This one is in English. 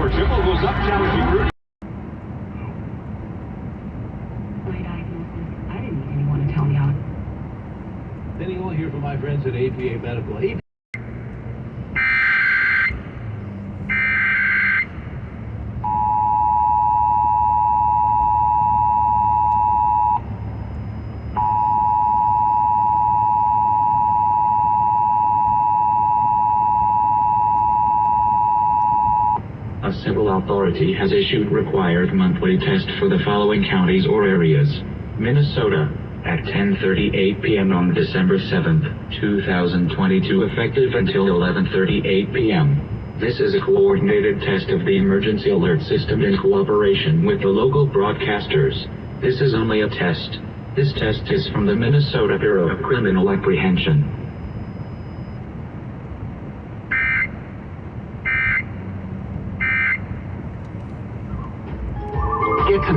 power triple goes up, challenging Rudy. My diagnosis, I didn't need anyone to tell me how. Then you'll hear from my friends at APA Medical. A civil authority has issued required monthly test for the following counties or areas. Minnesota, at 10:38 p.m. on December 7th, 2022, effective until 11:38 p.m. This is a coordinated test of the emergency alert system in cooperation with the local broadcasters. This is only a test. This test is from the Minnesota Bureau of Criminal Apprehension. Get to